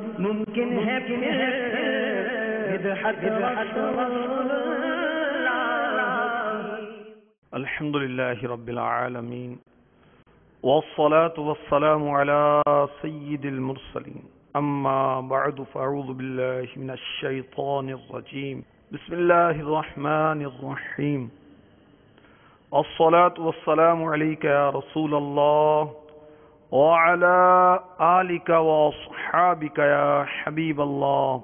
ممکن ہے الحمد للہ رب العالمین والصلاة والسلام على سید المرسلین اما بعد فاعوذ باللہ من الشیطان الرجیم بسم اللہ الرحمن الرحیم الصلاة والسلام علیک یا رسول اللہ وعلى آلك وأصحابك يا حبيب الله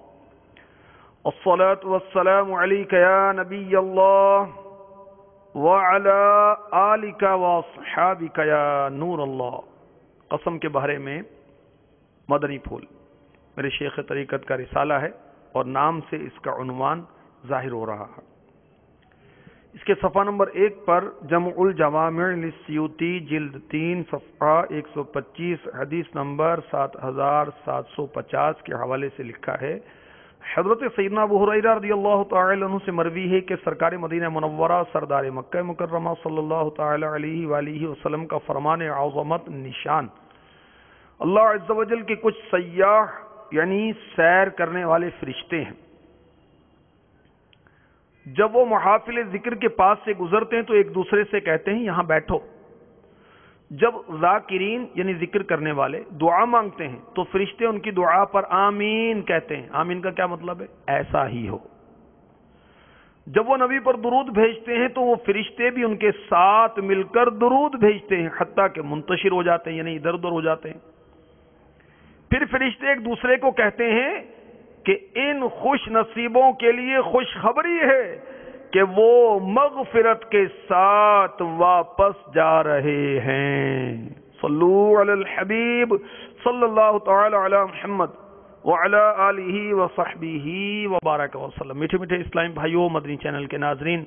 الصلاة والسلام عليك يا نبي الله وعلى آلك وأصحابك يا نور الله. قسم کے بہرے میں مدنی پھول میرے شیخ طریقت کا رسالہ ہے اور نام سے اس کا عنوان ظاہر ہو رہا ہے. اس کے صفحہ نمبر 1 پر جمع الجوامع للسیوطی جلد 3 صفحہ 125 حدیث نمبر 7750 کے حوالے سے لکھا ہے. حضرت سیدنا ابو ہریرہ رضی اللہ تعالی عنہ سے مروی ہے کہ سرکار مدینہ منورہ سردار مکہ مکرمہ صلی اللہ تعالی علیہ وآلہ وسلم کا فرمان عظمت نشان اللہ عز و جل کے کچھ سیاح یعنی سیر کرنے والے فرشتے ہیں. جب وہ محافل ذکر کے پاس سے گزرتے ہیں تو ایک دوسرے سے کہتے ہیں یہاں بیٹھو. جب ذاکرین یعنی ذکر کرنے والے دعا مانگتے ہیں تو فرشتے ان کی دعا پر آمین کہتے ہیں. آمین کا کیا مطلب ہے؟ ایسا ہی ہو. جب وہ نبی پر درود بھیجتے ہیں تو وہ فرشتے بھی ان کے ساتھ مل کر درود بھیجتے ہیں حتیٰ کہ منتشر ہو جاتے ہیں یعنی ادھر ادھر ہو جاتے ہیں. پھر فرشتے ایک دوسرے کو کہتے ہیں کہ ان خوش نصیبوں کے لیے خوشخبری ہے کہ وہ مغفرت کے ساتھ واپس جا رہے ہیں. صلو علی الحبیب صلی اللہ تعالی علی محمد وعلی آلہ وصحبہ وبارک وسلم. میٹھے میٹھے اسلامی بھائیوں، مدنی چینل کے ناظرین،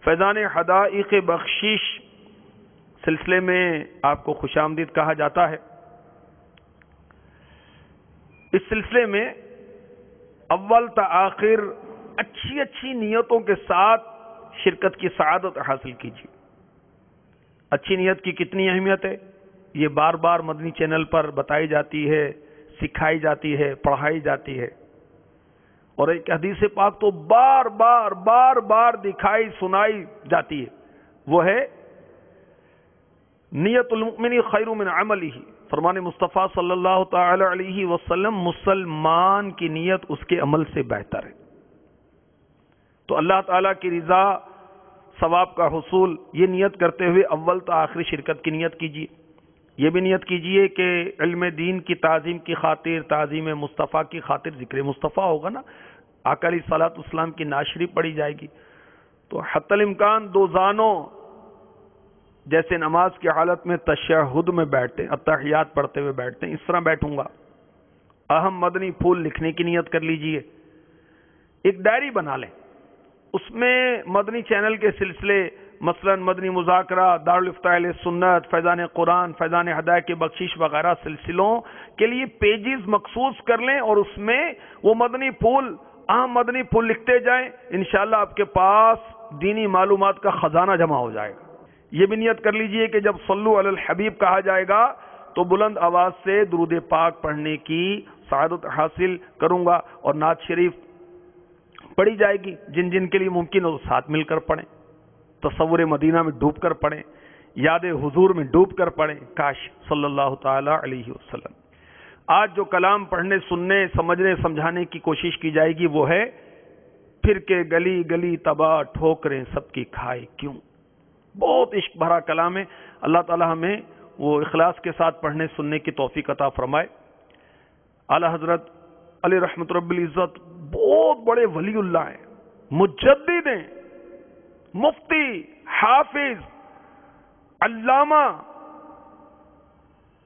فیضان حدائق بخشش سلسلے میں آپ کو خوش آمدید کہا جاتا ہے. اس سلسلے میں اول تا آخر اچھی اچھی نیتوں کے ساتھ شرکت کی سعادت حاصل کیجیے. اچھی نیت کی کتنی اہمیت ہے یہ بار بار مدنی چینل پر بتائی جاتی ہے، سکھائی جاتی ہے، پڑھائی جاتی ہے. اور ایک حدیث پاک تو بار بار بار بار دکھائی سنائی جاتی ہے، وہ ہے نیت المؤمن خیر من عملہ. فرمان مصطفیٰ صلی اللہ تعالی علیہ وسلم مسلمان کی نیت اس کے عمل سے بہتر ہے. تو اللہ تعالیٰ کی رضا، ثواب کا حصول، یہ نیت کرتے ہوئے اول تا آخری شرکت کی نیت کیجیے. یہ بھی نیت کیجیے کہ علم دین کی تعظیم کی خاطر، تعظیم مصطفیٰ کی خاطر ذکر مصطفیٰ ہوگا نا، آقا علیہ الصلوۃ والسلام کی نعت شریف پڑھی جائے گی تو حتی الامکان دو زانوں جیسے نماز کی حالت میں تشہد میں بیٹھتے ہیں، اتحیات پڑھتے ہوئے بیٹھتے ہیں، اس طرح بیٹھوں گا. اہم مدنی پھول لکھنے کی نیت کر لیجئے. ایک ڈائری بنا لیں، اس میں مدنی چینل کے سلسلے مثلا مدنی مذاکرہ، دارالفتاء اہل سنت، فیضان قرآن، فیضان ہدایت کے بخشش وغیرہ سلسلوں کے لیے پیجز مخصوص کر لیں اور اس میں وہ مدنی پھول، اہم مدنی پھول لکھتے جائیں. انشاءاللہ آپ کے پاس دینی معلومات کا خزانہ جمع ہو جائے گا. یہ بھی نیت کر لیجئے کہ جب صلو علی الحبیب کہا جائے گا تو بلند آواز سے درود پاک پڑھنے کی سعادت حاصل کروں گا اور نعت شریف پڑھی جائے گی. جن جن کے لیے ممکن ہو ساتھ مل کر پڑھیں، تصور مدینہ میں ڈوب کر پڑھیں، یاد حضور میں ڈوب کر پڑھیں. کاش صلی اللہ تعالی علیہ وسلم. آج جو کلام پڑھنے، سننے، سمجھنے، سمجھانے کی کوشش کی جائے گی وہ ہے پھر کے گلی گلی تباہ ٹھوکریں سب کی کھائے کیوں. بہت عشق بھرا کلام ہے. اللہ تعالی ہمیں وہ اخلاص کے ساتھ پڑھنے سننے کی توفیق عطا فرمائے. اعلی حضرت علی رحمت رب العزت بہت بڑے ولی اللہ ہیں، مجدد ہیں، مفتی، حافظ، علامہ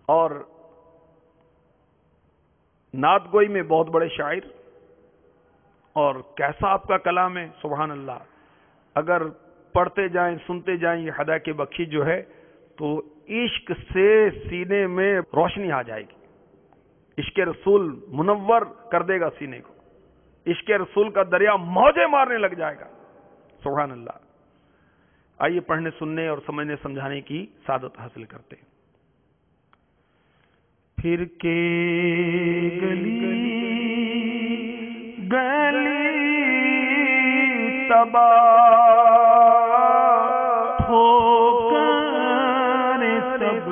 اور نعت گوئی میں بہت بڑے شاعر. اور کیسا آپ کا کلام ہے، سبحان اللہ. اگر پڑھتے جائیں، سنتے جائیں یہ ہدایت کی بخشش جو ہے تو عشق سے سینے میں روشنی آ جائے گی. عشق رسول منور کر دے گا سینے کو. عشق رسول کا دریا موجیں مارنے لگ جائے گا. سبحان اللہ. آئیے پڑھنے سننے اور سمجھنے سمجھانے کی سعادت حاصل کرتے ہیں. پھر کے گلی گلی تباہ ہو کر سب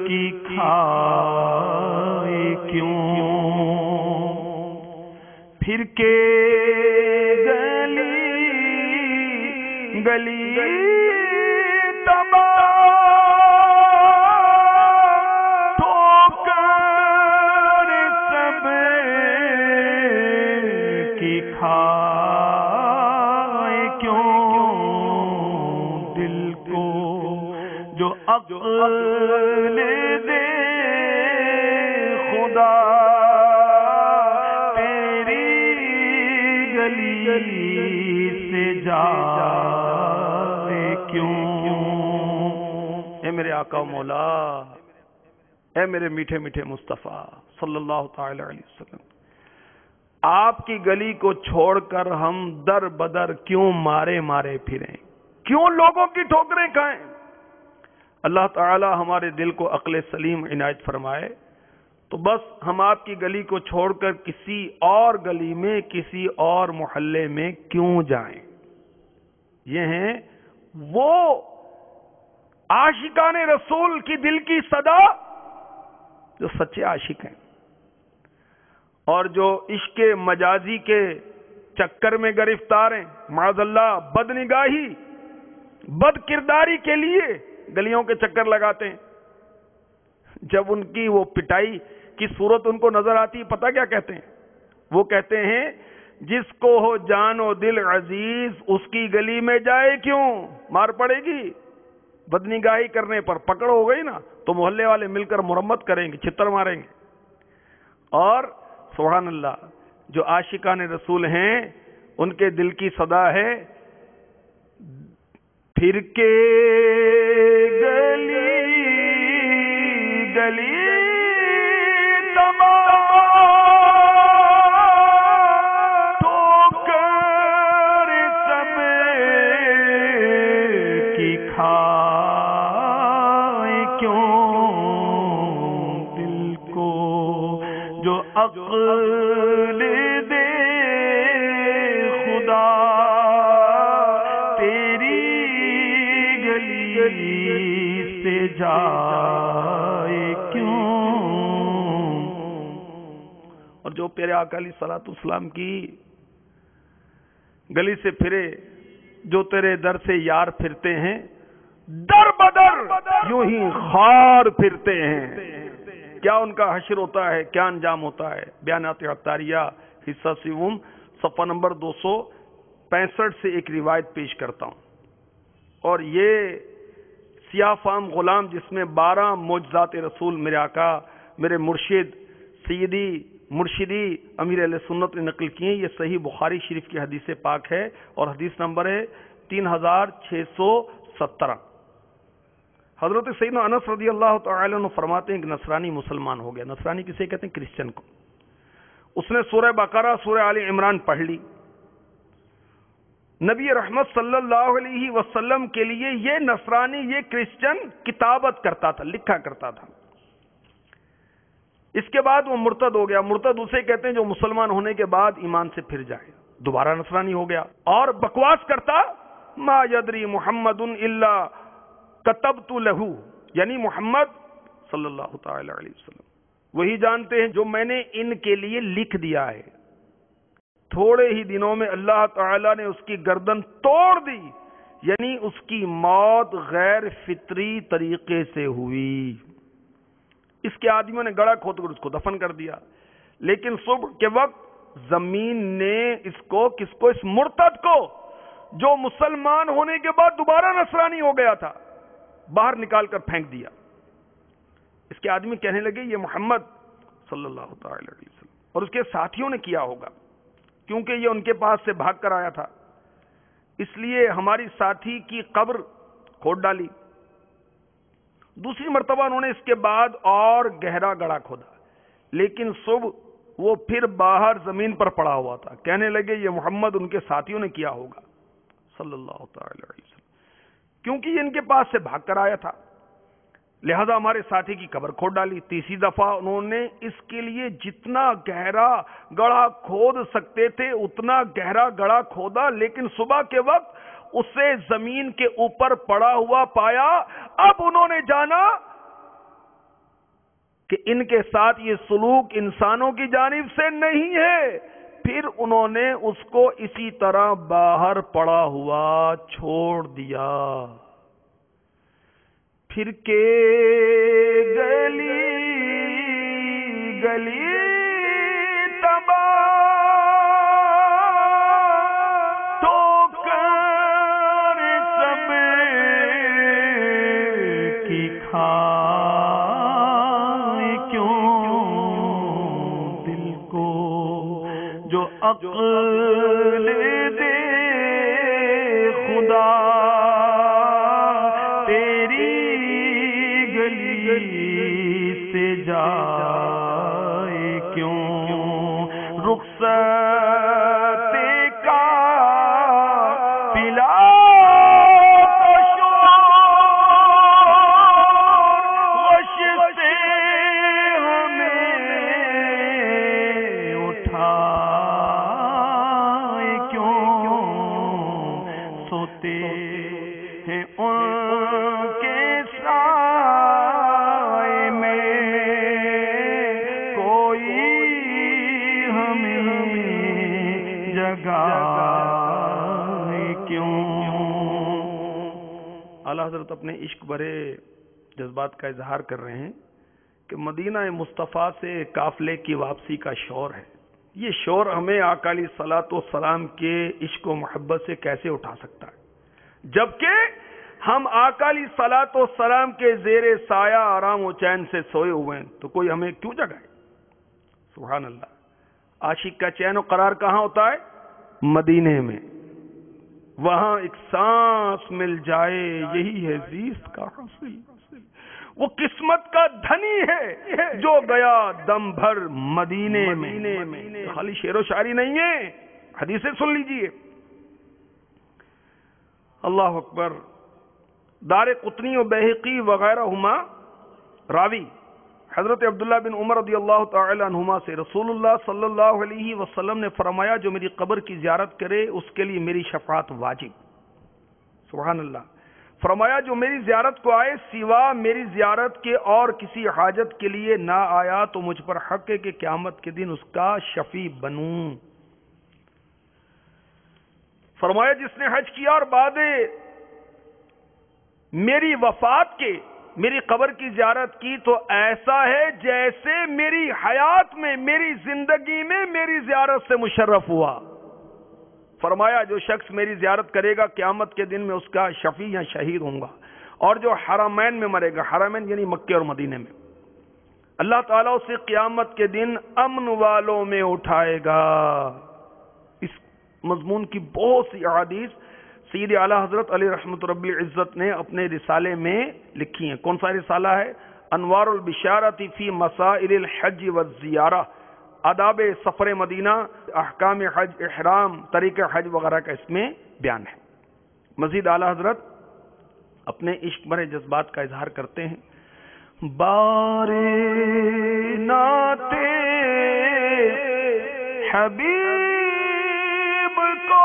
کی کھائے کیوں، پھر کے گلی تباہ ہو کر سب کی کھائے کیوں، دل کو جو عقل دے خدا تیری گلی سے جائے کیوں۔ اے میرے آقا و مولا، اے میرے میٹھے میٹھے مصطفیٰ صلی اللہ تعالی علیہ وسلم، آپ کی گلی کو چھوڑ کر ہم در بدر کیوں مارے مارے پھریں، کیوں لوگوں کی ٹھوکریں کھائیں؟ اللہ تعالی ہمارے دل کو عقل سلیم عنایت فرمائے۔ تو بس ہم آپ کی گلی کو چھوڑ کر کسی اور گلی میں، کسی اور محلے میں کیوں جائیں؟ یہ ہیں وہ عاشقان رسول کی دل کی صدا جو سچے عاشق ہیں، اور جو عشق مجازی کے چکر میں گرفتار ہیں، معاذ اللہ بد نگاہی بد کرداری کے لیے گلیوں کے چکر لگاتے ہیں۔ جب ان کی وہ پٹائی کی صورت ان کو نظر آتی، پتہ کیا کہتے ہیں؟ وہ کہتے ہیں جس کو ہو جان و دل عزیز اس کی گلی میں جائے کیوں، مار پڑے گی، بدنگاہی کرنے پر پکڑ ہو گئی نا تو محلے والے مل کر مرمت کریں گے، چھتر ماریں گے۔ اور سبحان اللہ، جو عاشقان رسول ہیں ان کے دل کی صدا ہے پھر کے گلی گلی تباہ ہو کر سب کی کھائے کیوں، دل کو جو عقل دے خدا تیری گلی سے جائے کیوں۔ اور جو پیارے آقا علیہ الصلوۃ والسلام کی گلی سے پھرے، جو تیرے در سے یار پھرتے ہیں، در بدر یوں ہی خار پھرتے ہیں، کیا ان کا حشر ہوتا ہے، کیا انجام ہوتا ہے؟ بیانات عطاریہ حصہ سوم صفحہ نمبر 265 سے ایک روایت پیش کرتا ہوں، اور یہ سیاہ فام غلام جس میں 12 معجزات رسول میرے آقا میرے مرشد سیدی مرشدی امیر اہل سنت نے نقل کی ہیں۔ یہ صحیح بخاری شریف کی حدیث پاک ہے اور حدیث نمبر ہے 3617۔ حضرت سیدنا انس رضی اللہ تعالی عنہ فرماتے ہیں کہ نصرانی مسلمان ہو گیا۔ نصرانی کسے کہتے ہیں؟ کرسچن کو۔ اس نے سورہ بقرہ سورہ آل عمران پڑھ لی۔ نبی رحمت صلی اللہ علیہ وسلم کے لیے یہ نصرانی، یہ کرسچن کتابت کرتا تھا، لکھا کرتا تھا۔ اس کے بعد وہ مرتد ہو گیا۔ مرتد اسے کہتے ہیں جو مسلمان ہونے کے بعد ایمان سے پھر جائے، دوبارہ نصرانی ہو گیا اور بکواس کرتا ما یدری محمد الا کتبت لہو، یعنی محمد صلی اللہ تعالی علیہ وسلم وہی جانتے ہیں جو میں نے ان کے لیے لکھ دیا ہے۔ تھوڑے ہی دنوں میں اللہ تعالی نے اس کی گردن توڑ دی، یعنی اس کی موت غیر فطری طریقے سے ہوئی۔ اس کے آدمیوں نے گڑھا کھود کر اس کو دفن کر دیا، لیکن صبح کے وقت زمین نے اس مرتد کو جو مسلمان ہونے کے بعد دوبارہ نصرانی ہو گیا تھا باہر نکال کر پھینک دیا۔ اس کے آدمی کہنے لگے یہ محمد صلی اللہ تعالی علیہ وسلم، اور اس کے ساتھیوں نے کیا ہوگا کیونکہ یہ ان کے پاس سے بھاگ کر آیا تھا، اس لیے ہماری ساتھی کی قبر کھود ڈالی۔ دوسری مرتبہ انہوں نے اس کے بعد اور گہرا گڑھا کھودا، لیکن صبح وہ پھر باہر زمین پر پڑا ہوا تھا۔ کہنے لگے یہ محمد ان کے ساتھیوں نے کیا ہوگا صلی اللہ تعالی علیہ وسلم، کیونکہ یہ ان کے پاس سے بھاگ کر آیا تھا۔ لہذا ہمارے ساتھی کی قبر کھود ڈالی. تیسری دفعہ انہوں نے اس کے لیے جتنا گہرا گڑھا کھود سکتے تھے اتنا گہرا گڑھا کھودا، لیکن صبح کے وقت اسے زمین کے اوپر پڑا ہوا پایا. اب انہوں نے جانا کہ ان کے ساتھ یہ سلوک انسانوں کی جانب سے نہیں ہے. پھر انہوں نے اس کو اسی طرح باہر پڑا ہوا چھوڑ دیا. پھر کے گلی گلی تباہ تو کر سب کی کھائے کیوں دل کو جو عقل دے خدا سے جائے کیوں رخصت کا پلا غش سے ہمیں اٹھائے کیوں سوتے ہیں ان کے سائے میں اعلیٰ حضرت اپنے عشق بھرے جذبات کا اظہار کر رہے ہیں کہ مدینہ مصطفیٰ سے قافلے کی واپسی کا شور ہے. یہ شور ہمیں آقا علیہ الصلوۃ والسلام کے عشق و محبت سے کیسے اٹھا سکتا ہے، جبکہ ہم آقا علیہ الصلوۃ والسلام کے زیر سایہ آرام و چین سے سوئے ہوئے ہیں، تو کوئی ہمیں کیوں جگائے؟ سبحان اللہ. عاشق کا چین و قرار کہاں ہوتا ہے؟ مدینے میں. وہاں ایک سانس مل جائے یہی ہے زیست کا حاصل. وہ قسمت کا دھنی ہے جو گیا دم بھر مدینے میں. خالی شعر و شاعری نہیں ہے، حدیثیں سن لیجئے. اللہ اکبر. دار قطنی و بہقی وغیرہ ہما راوی حضرت عبداللہ بن عمر رضی اللہ تعالی عنہما سے رسول اللہ صلی اللہ علیہ وسلم نے فرمایا جو میری قبر کی زیارت کرے اس کے لیے میری شفاعت واجب. سبحان اللہ. فرمایا جو میری زیارت کو آئے سوا میری زیارت کے اور کسی حاجت کے لیے نہ آیا تو مجھ پر حق ہے کہ قیامت کے دن اس کا شفیع بنوں. فرمایا جس نے حج کیا اور بعد میری وفات کے میری قبر کی زیارت کی تو ایسا ہے جیسے میری حیات میں میری زندگی میں میری زیارت سے مشرف ہوا. فرمایا جو شخص میری زیارت کرے گا قیامت کے دن میں اس کا شفیع یا شہید ہوں گا. اور جو حرمین میں مرے گا، حرمین یعنی مکے اور مدینے میں، اللہ تعالیٰ اسے قیامت کے دن امن والوں میں اٹھائے گا. اس مضمون کی بہت سی احادیث سید اعلیٰ حضرت علی رحمت رب العزت نے اپنے رسالے میں لکھی ہیں. کون سا رسالہ ہے؟ انوار البشارت فی مسائل الحج والزیارہ. آداب سفر مدینہ، احکام حج، احرام، طریقہ حج وغیرہ کا اس میں بیان ہے. مزید اعلیٰ حضرت اپنے عشق بھرے جذبات کا اظہار کرتے ہیں. بارے ناتے حبیب کو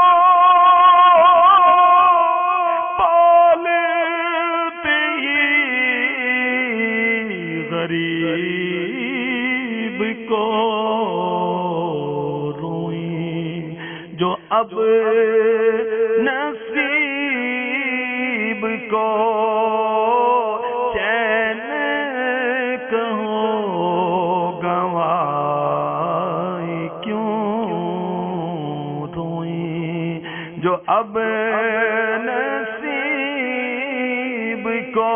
غریب کو روئیں جو اب نصیب کو چین کہو گنوائیں کیوں روئیں جو اب نصیب کو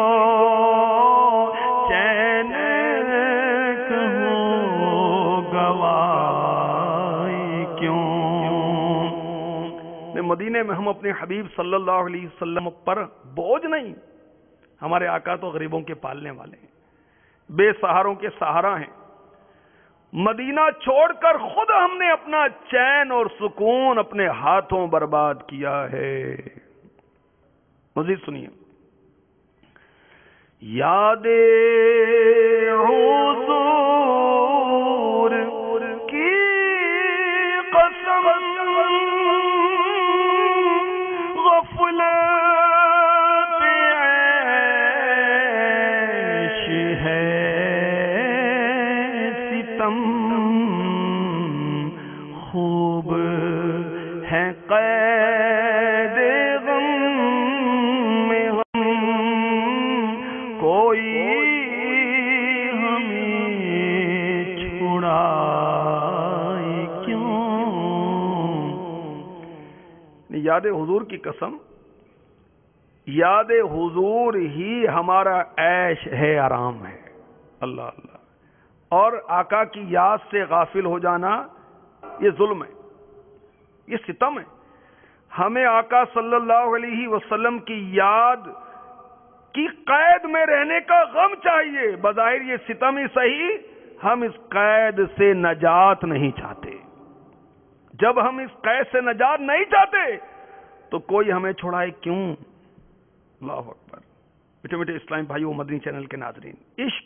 مدینے میں ہم اپنے حبیب صلی اللہ علیہ وسلم پر بوجھ نہیں. ہمارے آقا تو غریبوں کے پالنے والے ہیں، بے سہاروں کے سہارا ہیں. مدینہ چھوڑ کر خود ہم نے اپنا چین اور سکون اپنے ہاتھوں برباد کیا ہے. مزید سنیے. یاد حضور کی قسم غفلت عیش ہے ستم خوب ہے قید غم میں غم کوئی ہمیں چھڑائے کیوں. یاد حضور کی قسم، یاد حضور ہی ہمارا عیش ہے، آرام ہے. اللہ اللہ. اور آقا کی یاد سے غافل ہو جانا یہ ظلم ہے، یہ ستم ہے. ہمیں آقا صلی اللہ علیہ وسلم کی یاد کی قید میں رہنے کا غم چاہیے. بظاہر یہ ستم ہی صحیح، ہم اس قید سے نجات نہیں چاہتے. جب ہم اس قید سے نجات نہیں چاہتے تو کوئی ہمیں چھڑائے کیوں. اللہ اکبر. میٹھے میٹھے اسلام بھائیو، مدنی چینل کے ناظرین، عشق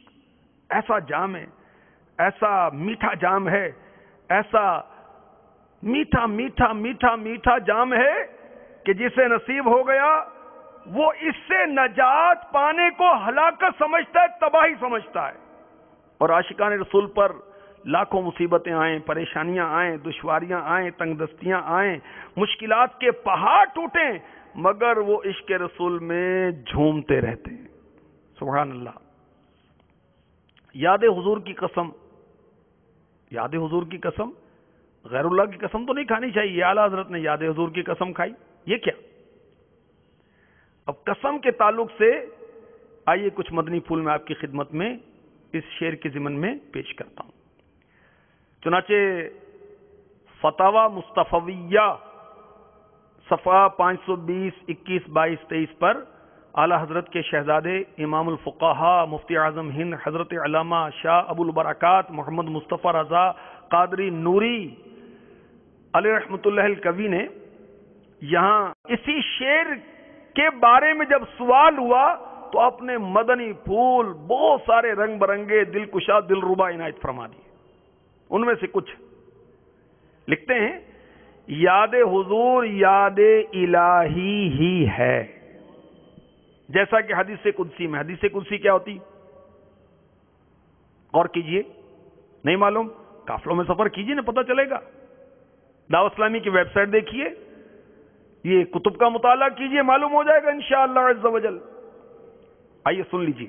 ایسا جام ہے، ایسا میٹھا جام ہے، ایسا میٹھا میٹھا میٹھا میٹھا جام ہے کہ جسے نصیب ہو گیا وہ اس سے نجات پانے کو ہلاکت سمجھتا ہے، تباہی سمجھتا ہے. اور عاشقان رسول پر لاکھوں مصیبتیں آئیں، پریشانیاں آئیں، دشواریاں آئیں، تنگ دستیاں آئیں، مشکلات کے پہاڑ ٹوٹیں، مگر وہ عشق رسول میں جھومتے رہتے ہیں. سبحان اللہ. یاد حضور کی قسم، یاد حضور کی قسم، غیر اللہ کی قسم تو نہیں کھانی چاہیے. اعلیٰ حضرت نے یاد حضور کی قسم کھائی، یہ کیا؟ اب قسم کے تعلق سے آئیے کچھ مدنی پھول میں آپ کی خدمت میں اس شعر کے ضمن میں پیش کرتا ہوں. چنانچہ فتاوی مصطفیہ صفحہ 520 21 22 23 پر اعلیٰ حضرت کے شہزادے امام الفقہاء مفتی اعظم ہند حضرت علامہ شاہ ابو البرکات محمد مصطفیٰ رضا قادری نوری علیہ رحمۃ اللہ الکوی نے یہاں اسی شعر کے بارے میں جب سوال ہوا تو اپنے مدنی پھول بہت سارے رنگ برنگے دل کشا دل ربا عنایت فرما دیے. ان میں سے کچھ لکھتے ہیں: یاد حضور یاد الہی ہی ہے، جیسا کہ حدیث قدسی میں. حدیث قدسی کیا ہوتی؟ غور کیجئے. نہیں معلوم؟ قافلوں میں سفر کیجئے نا، پتہ چلے گا. دعوت اسلامی کی ویب سائٹ دیکھیے، یہ کتب کا مطالعہ کیجئے، معلوم ہو جائے گا انشاءاللہ عز و جل. آئیے سن لیجئے.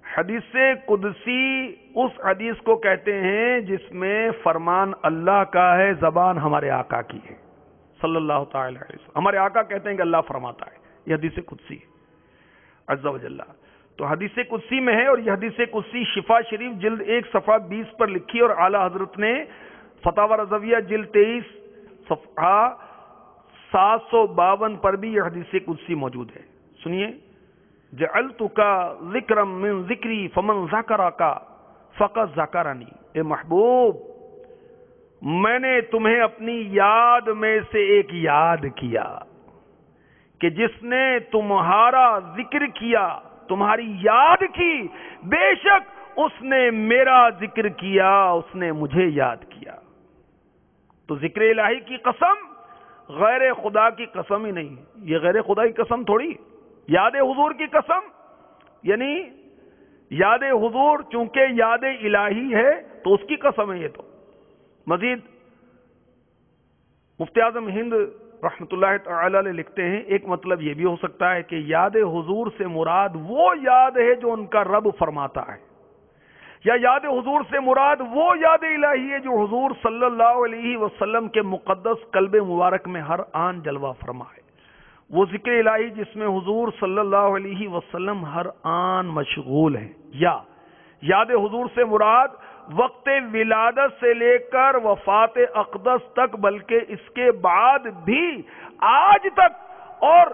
حدیث قدسی اس حدیث کو کہتے ہیں جس میں فرمان اللہ کا ہے، زبان ہمارے آقا کی ہے صلی اللہ تعالی علیہ وسلم. ہمارے آقا کہتے ہیں کہ اللہ فرماتا ہے. یہ حدیث قدسی ہے عز و جل. تو حدیث قدسی میں ہے، اور یہ حدیث قدسی شفا شریف جلد 1 صفحہ 20 پر لکھی، اور اعلیٰ حضرت نے فتاوی رضویہ جلد 23 صفحہ 752 پر بھی یہ حدیث قدسی موجود ہے. سنیے: جعلتک ذکرا من ذکری فمن ذکرک فقط ذکرنی. اے محبوب، میں نے تمہیں اپنی یاد میں سے ایک یاد کیا کہ جس نے تمہارا ذکر کیا، تمہاری یاد کی، بے شک اس نے میرا ذکر کیا، اس نے مجھے یاد کیا. تو ذکر الہی کی قسم غیر خدا کی قسم ہی نہیں. یہ غیر خدا کی قسم تھوڑی. یاد حضور کی قسم یعنی یاد حضور چونکہ یاد الہی ہے تو اس کی قسم ہے. یہ تو مزید مفتی اعظم ہند رحمۃ اللہ تعالی علیہ لکھتے ہیں ایک مطلب یہ بھی ہو سکتا ہے کہ یاد حضور سے مراد وہ یاد ہے جو ان کا رب فرماتا ہے، یا یاد حضور سے مراد وہ یاد الہی ہے جو حضور صلی اللہ علیہ وسلم کے مقدس قلب مبارک میں ہر آن جلوہ فرما ہے. وہ ذکر الہی جس میں حضور صلی اللہ علیہ وسلم ہر آن مشغول ہے. یا یاد حضور سے مراد وقت ولادت سے لے کر وفات اقدس تک، بلکہ اس کے بعد بھی آج تک اور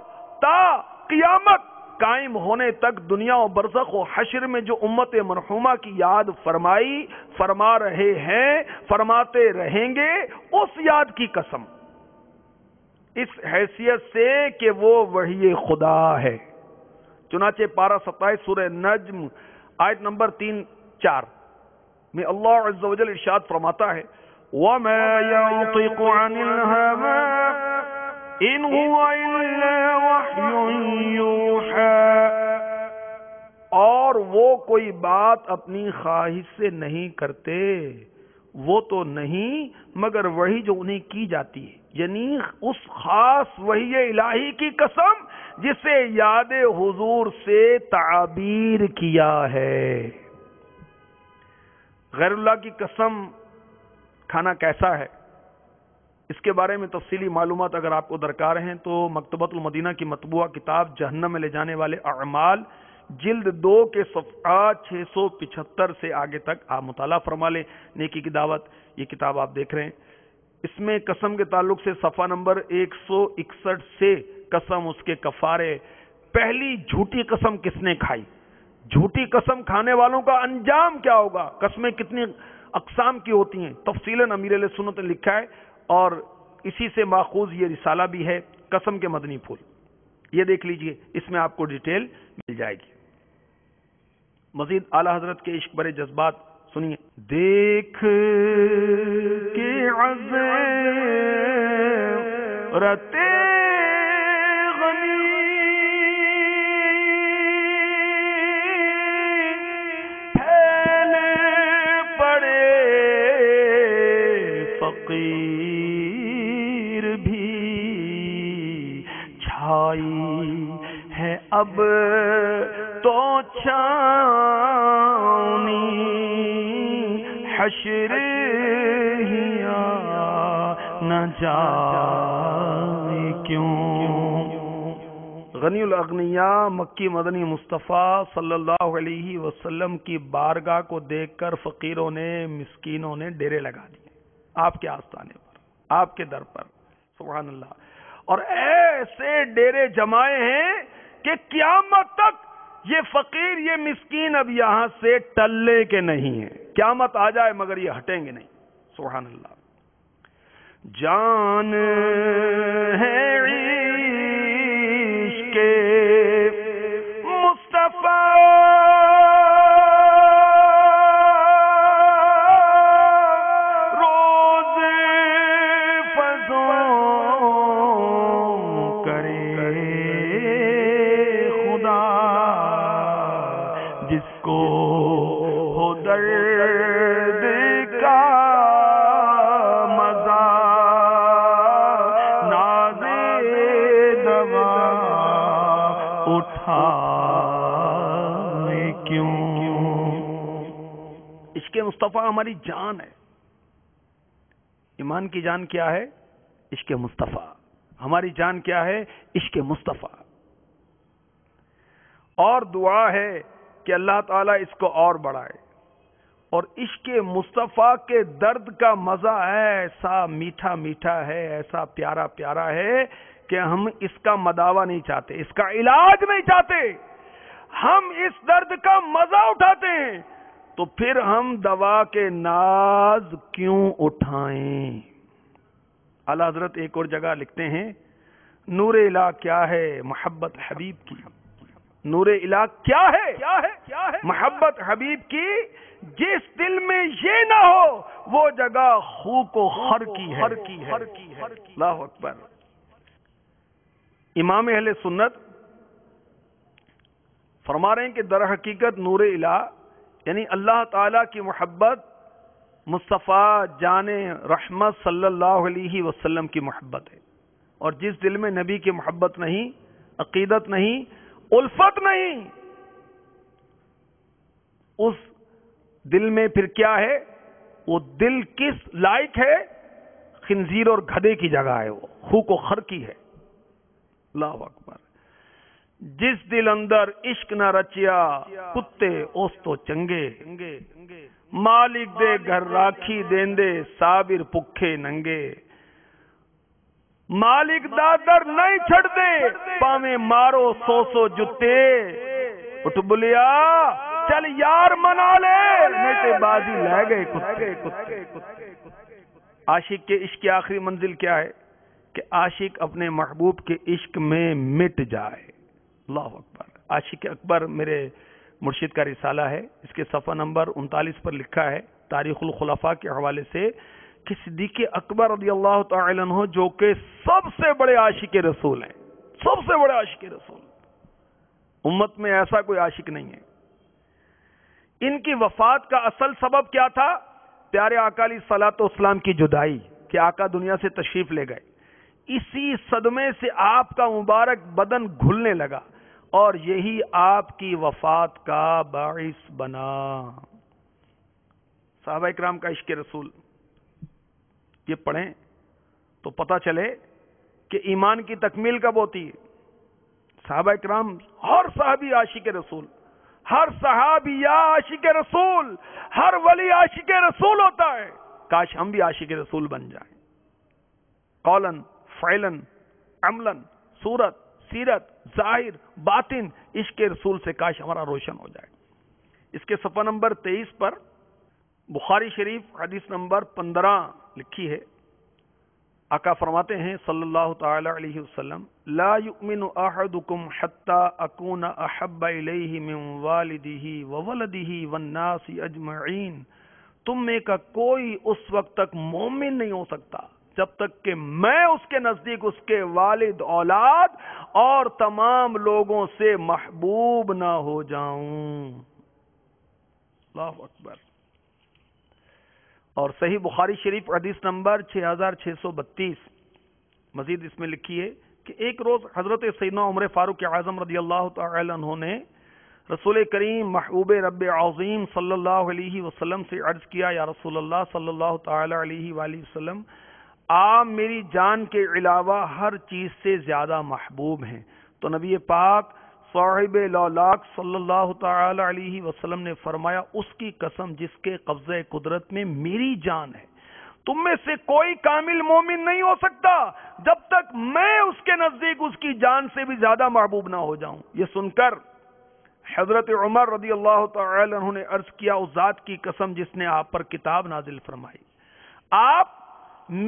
تا قیامت قائم ہونے تک دنیا و برزخ و حشر میں جو امت مرحومہ کی یاد فرمائی، فرما رہے ہیں، فرماتے رہیں گے، اس یاد کی قسم، اس حیثیت سے کہ وہ وحی خدا ہے، چنانچہ پارہ 27 سورہ نجم آیت نمبر 3-4 میں اللہ عز و جل ارشاد فرماتا ہے وَمَا يَنطِقُ عَنِ الْهَوَىٰ إِنْ هُوَ إِلَّا وَحْيٌ يُوحَىٰ، اور وہ کوئی بات اپنی خواہش سے نہیں کرتے، وہ تو نہیں مگر وہی جو انہیں کی جاتی ہے، یعنی اس خاص وحی الہی کی قسم جسے یاد حضور سے تعبیر کیا ہے۔ غیر اللہ کی قسم کھانا کیسا ہے، اس کے بارے میں تفصیلی معلومات اگر آپ کو درکار ہیں تو مکتبۃ المدینہ کی مطبوعہ کتاب جہنم میں لے جانے والے اعمال جلد 2 کے صفحات 675 سے آگے تک آپ مطالعہ فرما لیں۔ نیکی کی دعوت یہ کتاب آپ دیکھ رہے ہیں، اس میں قسم کے تعلق سے صفحہ نمبر 161 سے قسم، اس کے کفارے، پہلی جھوٹی قسم کس نے کھائی، جھوٹی قسم کھانے والوں کا انجام کیا ہوگا، قسمیں کتنی اقسام کی ہوتی ہیں، تفصیلاً امیر اہل سنت نے لکھا ہے، اور اسی سے ماخوذ یہ رسالہ بھی ہے قسم کے مدنی پھول، یہ دیکھ لیجئے، اس میں آپ کو ڈیٹیل مل جائے گی۔ مزید اعلی حضرت کے عشق بھرے جذبات سنیے۔ دیکھ کے عذرت غنی پھیلے پڑے فقیر بھی، چھائی ہے اب تو چھاونی حشر ہی نہ جائے کیوں۔ غنی الاغنیاء مکی مدنی مصطفیٰ صلی اللہ علیہ وسلم کی بارگاہ کو دیکھ کر فقیروں نے، مسکینوں نے ڈیرے لگا دیے آپ کے آستانے پر، آپ کے در پر، سبحان اللہ، اور ایسے ڈیرے جمائے ہیں کہ قیامت تک یہ فقیر، یہ مسکین اب یہاں سے ٹلنے کے نہیں ہیں، قیامت آ جائے مگر یہ ہٹیں گے نہیں، سبحان اللہ۔ جان ہے عشق مصطفیٰ روز فضوں کرے خدا، جس کو ہو درد کا مزہ نازے دوا اٹھائے کیوں۔ عشق مصطفیٰ ہماری جان ہے، ایمان کی جان کیا ہے؟ عشق مصطفیٰ۔ ہماری جان کیا ہے؟ عشق مصطفیٰ۔ اور دعا ہے کہ اللہ تعالیٰ اس کو اور بڑھائے، اور عشق مصطفیٰ کے درد کا مزہ ایسا میٹھا میٹھا ہے، ایسا پیارا پیارا ہے کہ ہم اس کا مداوا نہیں چاہتے، اس کا علاج نہیں چاہتے، ہم اس درد کا مزہ اٹھاتے ہیں، تو پھر ہم دوا کے ناز کیوں اٹھائیں۔ اعلیٰ حضرت ایک اور جگہ لکھتے ہیں، نور الہ کیا ہے محبت حبیب کی، نور الہ کیا ہے محبت حبیب کی، جس دل میں یہ نہ ہو وہ جگہ خو کو خر کی ہے۔ اللہ اکبر۔ امام اہل سنت فرما رہے ہیں کہ در حقیقت نور الہ یعنی اللہ تعالی کی محبت مصطفیٰ جان رحمت صلی اللہ علیہ وسلم کی محبت ہے، اور جس دل میں نبی کی محبت نہیں، عقیدت نہیں، الفت نہیں، اس دل میں پھر کیا ہے؟ وہ دل کس لائق ہے؟ خنزیر اور گدھے کی جگہ ہے، وہ خو کو خر کی ہے۔ اللہ اکبر۔ جس دل اندر عشق نہ رچیا، کتے اس تو چنگے، مالک دے گھر راکھی دیندے، صابر پکھے ننگے، مالک دادر نہیں چھڑ دے، پاویں مارو سو سو جتے، اٹھ بلیا چل یار منا لے، نہیں تے بازی لے گئے کتے۔ عاشق کے عشق کی آخری منزل کیا ہے؟ کہ عاشق اپنے محبوب کے عشق میں مٹ جائے۔ اللہ اکبر۔ عاشق اکبر میرے مرشد کا رسالہ ہے، اس کے صفحہ نمبر 39 پر لکھا ہے تاریخ الخلفاء کے حوالے سے کہ صدیق اکبر رضی اللہ تعالی عنہ جو کہ سب سے بڑے عاشق رسول ہیں، سب سے بڑے عاشق رسول، امت میں ایسا کوئی عاشق نہیں ہے، ان کی وفات کا اصل سبب کیا تھا؟ پیارے آقا علیہ الصلوۃ والسلام کی جدائی، کہ آقا دنیا سے تشریف لے گئے، اسی صدمے سے آپ کا مبارک بدن گھلنے لگا اور یہی آپ کی وفات کا باعث بنا۔ صحابہ اکرام کا عشق رسول یہ پڑھیں تو پتہ چلے کہ ایمان کی تکمیل کب ہوتی ہے۔ صحابہ اکرام، ہر صحابی عاشق رسول، ہر صحابی یا عاشق رسول، ہر ولی عاشق رسول ہوتا ہے۔ کاش ہم بھی عاشق رسول بن جائیں، قولاً فعلاً عملاً، صورت سیرت ظاہر باطن عشق رسول سے کاش ہمارا روشن ہو جائے۔ اس کے صفحہ نمبر 23 پر بخاری شریف حدیث نمبر 15 لکھی ہے، آقا فرماتے ہیں صلی اللہ تعالی علیہ وسلم، لا یؤمن احدکم حتی اکون احب الیہ من والدہ وولدہ والناس اجمعین، تم میں کا کوئی اس وقت تک مومن نہیں ہو سکتا جب تک کہ میں اس کے نزدیک اس کے والد، اولاد اور تمام لوگوں سے محبوب نہ ہو جاؤں۔ اللہ اکبر۔ اور صحیح بخاری شریف حدیث نمبر 6632 مزید اس میں لکھی ہے کہ ایک روز حضرت سیدنا عمر فاروق اعظم رضی اللہ تعالی عنہ نے رسول کریم محبوب رب عظیم صلی اللہ علیہ وسلم سے عرض کیا، یا رسول اللہ صلی اللہ تعالی علیہ وآلہ وسلم، آپ میری جان کے علاوہ ہر چیز سے زیادہ محبوب ہیں۔ تو نبی پاک صاحب لولاک صلی اللہ تعالی علیہ وسلم نے فرمایا، اس کی قسم جس کے قبضہ قدرت میں میری جان ہے، تم میں سے کوئی کامل مومن نہیں ہو سکتا جب تک میں اس کے نزدیک اس کی جان سے بھی زیادہ محبوب نہ ہو جاؤں۔ یہ سن کر حضرت عمر رضی اللہ تعالی عنہ نے عرض کیا، اس ذات کی قسم جس نے آپ پر کتاب نازل فرمائی، آپ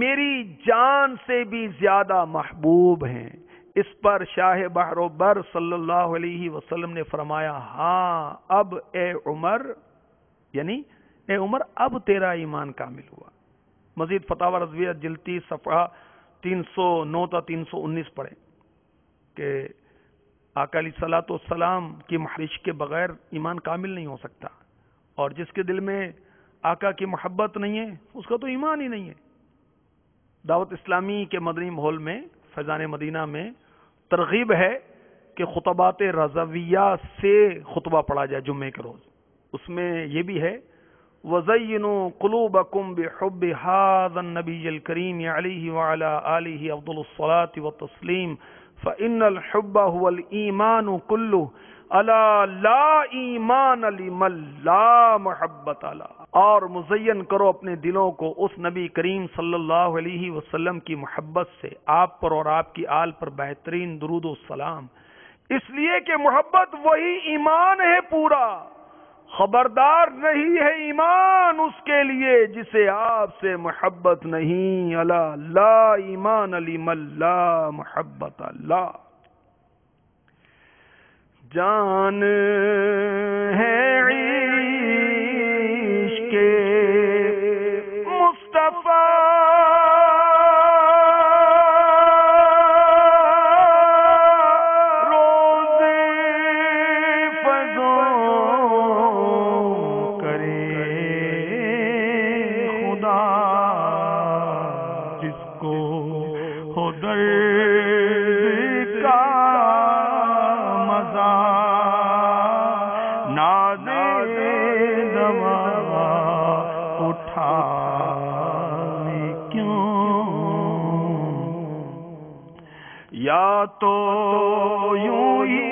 میری جان سے بھی زیادہ محبوب ہیں۔ اس پر شاہ بحر و بر صلی اللہ علیہ وسلم نے فرمایا، ہاں اب اے عمر، یعنی اے عمر اب تیرا ایمان کامل ہوا۔ مزید فتاوی رضویہ جلتی صفحہ 309 تا 319 پڑھیں کہ آقا علیہ الصلوۃ والسلام کی محرش کے بغیر ایمان کامل نہیں ہو سکتا، اور جس کے دل میں آقا کی محبت نہیں ہے اس کا تو ایمان ہی نہیں ہے۔ دعوت اسلامی کے مدنی ماحول میں فیضان مدینہ میں ترغیب ہے کہ خطبات رضویہ سے خطبہ پڑھا جائے جمعے کے روز۔ اس میں یہ بھی ہے، وَزَيِّنُوا قُلُوبَكُمْ بِحُبِّ هَذَا النَّبِيِّ الْكَرِيمِ عَلَيْهِ وَعَلَى آلِهِ أَفْضَلُ الصَّلَاةِ وَالتَّسْلِيمِ فَإِنَّ الْحُبَّ هُوَ الْإِيمَانُ كُلُّهُ أَلَا لَا إِيمَانَ لِمَن لَا مُحَبَّةَ لَهُ، اور مزین کرو اپنے دلوں کو اس نبی کریم صلی اللہ علیہ وسلم کی محبت سے، آپ پر اور آپ کی آل پر بہترین درود و سلام، اس لیے کہ محبت وہی ایمان ہے پورا، خبردار نہیں ہے ایمان اس کے لیے جسے آپ سے محبت نہیں، الا لا ایمان لمن لا محبت لا۔ جان ہے عشق مصطفیٰ یا تو یوں ہی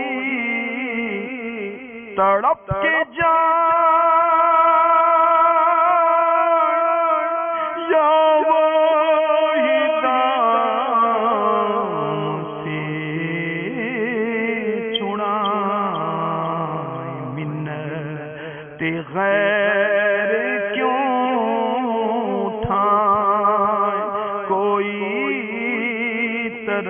تڑپ کے جان، یا وہی دام سے چھڑائیں، منت غیر کیوں اٹھائیں، کوئی طرح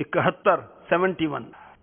71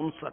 59।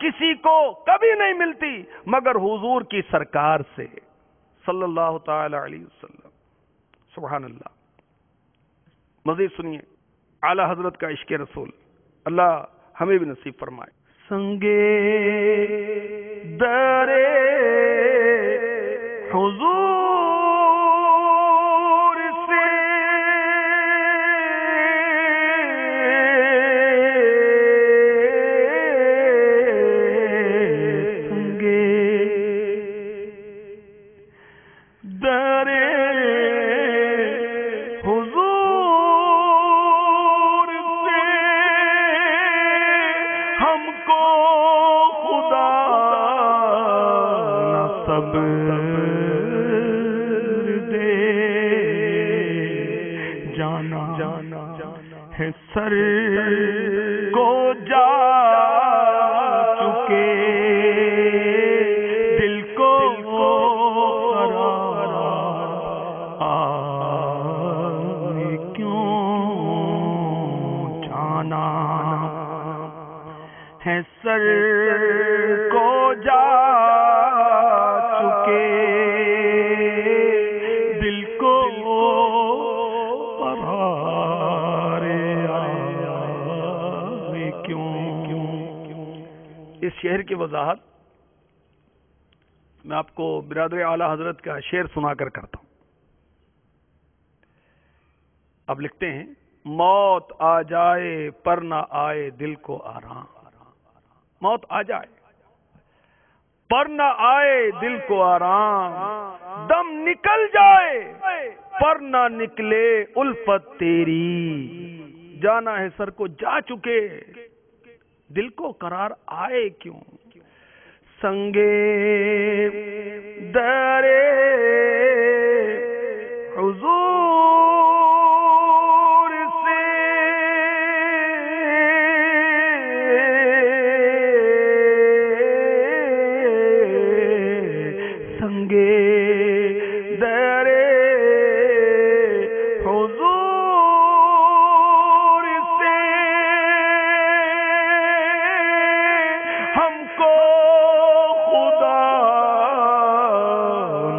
کسی کو کبھی نہیں ملتی مگر حضور کی سرکار سے صلی اللہ تعالی علیہ وسلم. سبحان اللہ. مزید سنیے اعلی حضرت کا عشق رسول، اللہ ہمیں بھی نصیب فرمائے. سنگے درے حضور سے سنگے درے حضور سے ہم کو خدا نصب دے جانا ہے سر کو جا چکے دل کو قرار آئے کیوں جانا ہے سر کو جا چکے دل کو قرار آئے کیوں. اس شعر کی وضاحت میں آپ کو برادر اعلی حضرت کا شعر سنا کر کرتا ہوں. اب لکھتے ہیں موت آ جائے پر نہ آئے دل کو آرام. موت آ جائے پر نہ آئے دل کو آرام، دم نکل جائے پر نہ نکلے الفت تیری، جانا ہے سر کو جا چکے دل کو قرار آئے کیوں. سنگے درے حضور سے سنگے درے حضور سے ہم کو خدا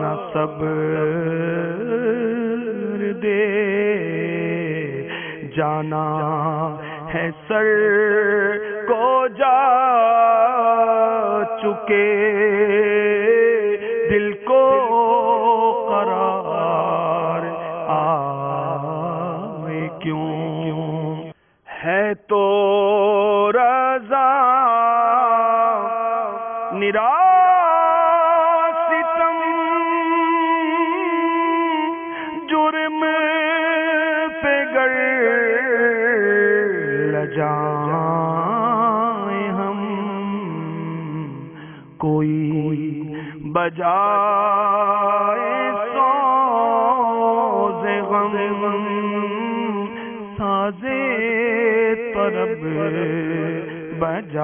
نصب دے جانا ہے سر کو جا چکے دل کو قرار آئے کیوں. ہے تو رضا نرا ستم جرم پہ گر لجائیں ہم کوئی بجائے سوز غم سازے طرب بجائے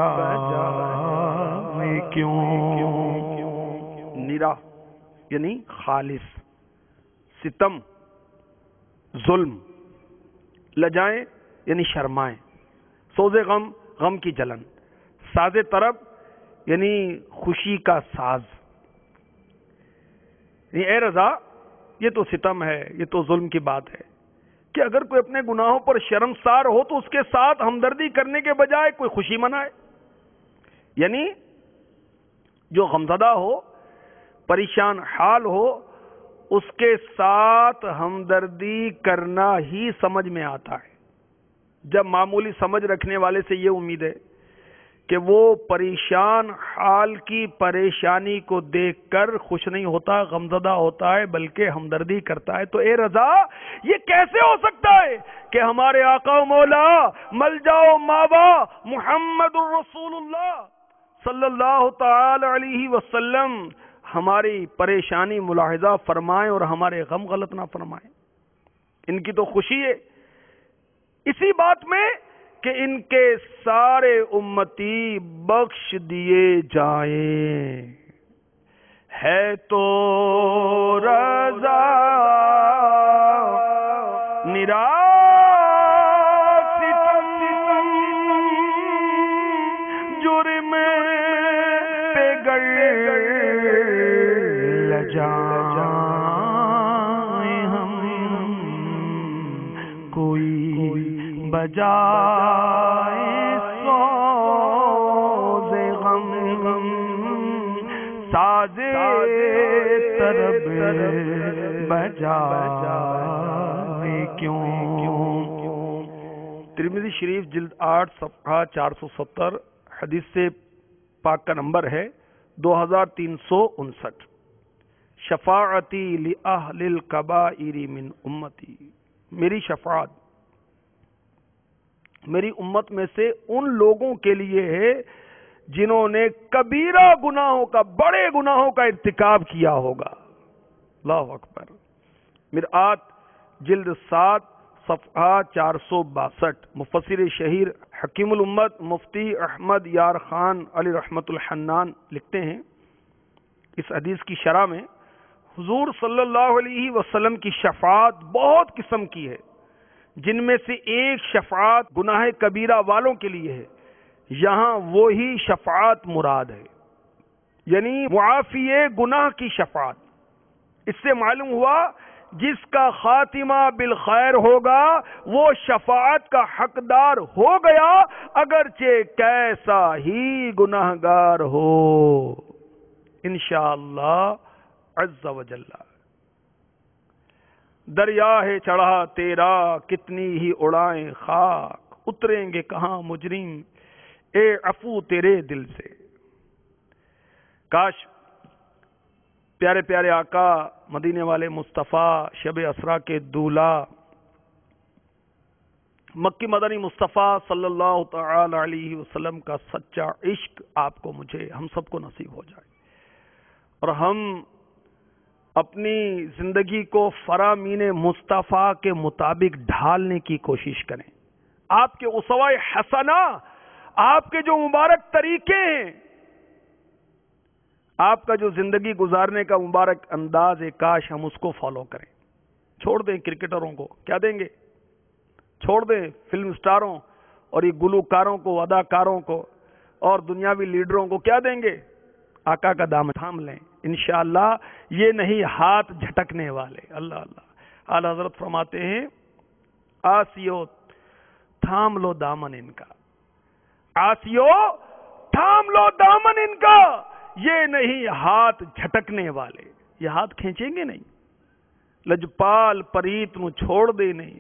کیوں. نرا یعنی خالص، ستم ظلم، لجائیں یعنی شرمائیں، سوز غم غم کی جلن، ساز طرب یعنی خوشی کا ساز. اے رضا یہ تو ستم ہے، یہ تو ظلم کی بات ہے کہ اگر کوئی اپنے گناہوں پر شرمسار ہو تو اس کے ساتھ ہمدردی کرنے کے بجائے کوئی خوشی منائے. یعنی جو غمزدہ ہو، پریشان حال ہو، اس کے ساتھ ہمدردی کرنا ہی سمجھ میں آتا ہے. جب معمولی سمجھ رکھنے والے سے یہ امید ہے کہ وہ پریشان حال کی پریشانی کو دیکھ کر خوش نہیں ہوتا، غمزدہ ہوتا ہے، بلکہ ہمدردی کرتا ہے، تو اے رضا یہ کیسے ہو سکتا ہے کہ ہمارے آقا و مولا ملجا و ماوا محمد الرسول اللہ صلی اللہ تعالی علیہ وسلم ہماری پریشانی ملاحظہ فرمائیں اور ہمارے غم غلط نہ فرمائیں. ان کی تو خوشی ہے اسی بات میں کہ ان کے سارے امتی بخش دیے جائیں. ہے تو رضا نرا ستم جرم گر لجائیں ہم کوئی بجائے سوز غم ساز طرب بجائے کیوں. ترمذی شریف جلد 8 صفحہ 470 حدیث سے پاک کا نمبر ہے 2359. شفاعتی لأہل الکبائر من امتی، میری شفاعت میری امت میں سے ان لوگوں کے لیے ہے جنہوں نے کبیرہ گناہوں کا، بڑے گناہوں کا ارتکاب کیا ہوگا. اللہ اکبر. مرآت جلد 7 صفحہ 462. مفسر شہیر حکیم الامت مفتی احمد یار خان علی رحمت الحنان لکھتے ہیں اس حدیث کی شرح میں، حضور صلی اللہ علیہ وسلم کی شفاعت بہت قسم کی ہے، جن میں سے ایک شفاعت گناہ کبیرہ والوں کے لیے ہے. یہاں وہی شفاعت مراد ہے، یعنی معافی گناہ کی شفاعت. اس سے معلوم ہوا جس کا خاتمہ بالخیر ہوگا وہ شفاعت کا حقدار ہو گیا، اگرچہ کیسا ہی گناہگار ہو، انشاءاللہ عز و جل. دریا ہے چڑھا تیرا کتنی ہی اڑائیں خاک، اتریں گے کہاں مجرم اے عفو تیرے دل سے. کاش پیارے پیارے آقا مدینے والے مصطفیٰ شب اسرا کے دولہ مکی مدنی مصطفیٰ صلی اللہ تعالی علیہ وسلم کا سچا عشق آپ کو، مجھے، ہم سب کو نصیب ہو جائے، اور ہم اپنی زندگی کو فرامین مصطفیٰ کے مطابق ڈھالنے کی کوشش کریں. آپ کے اسوہ حسنہ، آپ کے جو مبارک طریقے ہیں، آپ کا جو زندگی گزارنے کا مبارک انداز ہے، کاش ہم اس کو فالو کریں. چھوڑ دیں کرکٹروں کو، کیا دیں گے؟ چھوڑ دیں فلم سٹاروں اور یہ گلوکاروں کو، اداکاروں کو اور دنیاوی لیڈروں کو، کیا دیں گے؟ آقا کا دامن تھام لیں، انشاءاللہ یہ نہیں ہاتھ جھٹکنے والے. اللہ اللہ. اعلیٰ حضرت فرماتے ہیں آسیو تھام لو دامن ان کا، آسیو تھام لو دامن ان کا، یہ نہیں ہاتھ جھٹکنے والے. یہ ہاتھ کھینچیں گے نہیں. لجپال پریت نو چھوڑ دے نہیں،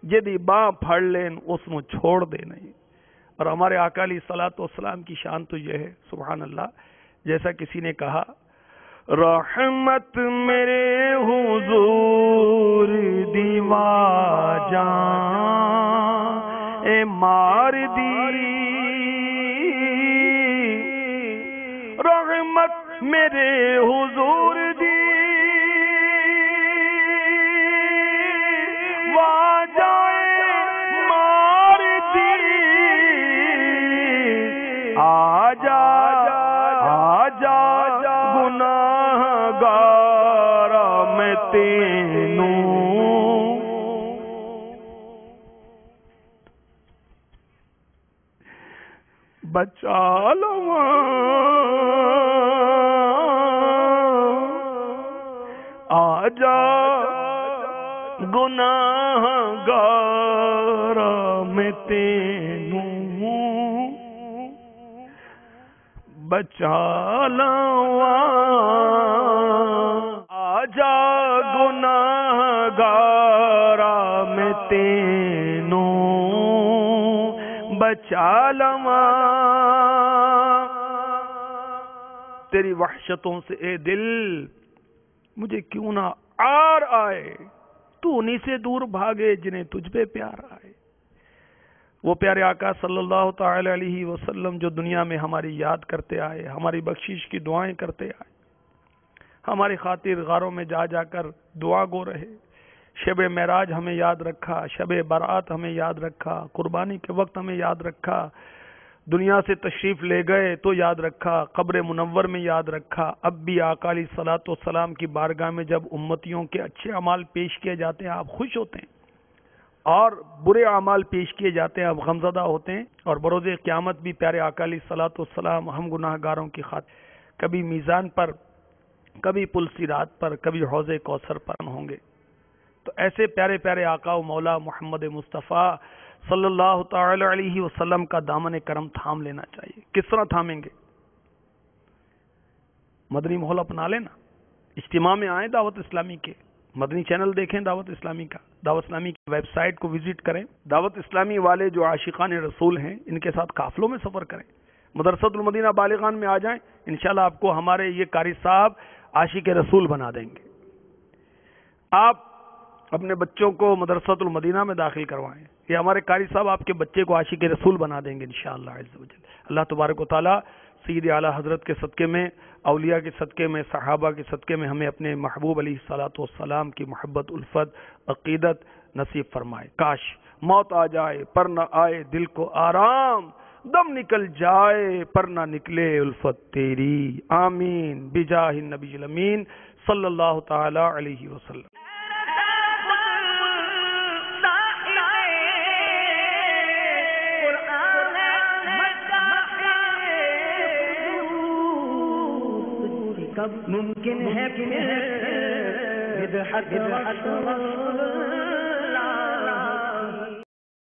جدی باں پھڑ لین اس نو چھوڑ دے نہیں. اور ہمارے آقا علیہ الصلوۃ والسلام کی شان تو یہ ہے، سبحان اللہ، جیسا کسی نے کہا رحمت میرے حضور دیوا جان اے مار دی، رحمت میرے حضور دی وا جائے مار دی، آ جا گناہگار میں تینوں بچا لواں، آجا گناہگار میں تینوں بچا لواں، آجا گناہگار میں تینوں بچا لواں. تیری وحشتوں سے اے دل مجھے کیوں نہ عار آئے، تو انہی سے دور بھاگے جنہیں تجھ پہ پیار آئے. وہ پیارے آقا صلی اللہ تعالی علیہ وسلم جو دنیا میں ہماری یاد کرتے آئے، ہماری بخشش کی دعائیں کرتے آئے، ہماری خاطر غاروں میں جا جا کر دعا گو رہے، شب معراج ہمیں یاد رکھا، شب برات ہمیں یاد رکھا، قربانی کے وقت ہمیں یاد رکھا، دنیا سے تشریف لے گئے تو یاد رکھا، قبر منور میں یاد رکھا. اب بھی آقا علیہ الصلوۃ والسلام کی بارگاہ میں جب امتیوں کے اچھے اعمال پیش کیے جاتے ہیں آپ خوش ہوتے ہیں، اور برے اعمال پیش کیے جاتے ہیں آپ غمزدہ ہوتے ہیں. اور بروز قیامت بھی پیارے آقا علیہ الصلوۃ والسلام ہم گناہ گاروں کی خاطر کبھی میزان پر، کبھی پل صراط پر، کبھی حوض کوثر پر ہوں گے۔ تو ایسے پیارے پیارے آقا و مولا محمد مصطفیٰ صلی اللہ تعالی علیہ وسلم کا دامن کرم تھام لینا چاہیے۔ کس طرح تھامیں گے؟ مدنی ماحول اپنا لینا، اجتماع میں آئیں دعوت اسلامی کے، مدنی چینل دیکھیں دعوت اسلامی کا، دعوت اسلامی کی ویب سائٹ کو وزٹ کریں، دعوت اسلامی والے جو عاشقان رسول ہیں ان کے ساتھ قافلوں میں سفر کریں، مدرسۃ المدینہ بالغان میں آ جائیں، انشاءاللہ آپ کو ہمارے یہ قاری صاحب عاشق رسول بنا دیں گے۔ آپ اپنے بچوں کو مدرسۃ المدینہ میں داخل کروائیں، یہ ہمارے قاری صاحب آپ کے بچے کو عاشق رسول بنا دیں گے انشاءاللہ عز و جل۔ اللہ تبارک و تعالی سید اعلی حضرت کے صدقے میں، اولیاء کے صدقے میں، صحابہ کے صدقے میں ہمیں اپنے محبوب علیہ الصلوۃ والسلام کی محبت، الفت، عقیدت نصیب فرمائے۔ کاش موت آ جائے پر نہ آئے دل کو آرام، دم نکل جائے پر نہ نکلے الفت تیری، آمین بجاہ النبی الامین صلی اللہ تعالی علیہ وسلم۔ کب ممکن ہے پھر بدعت رسول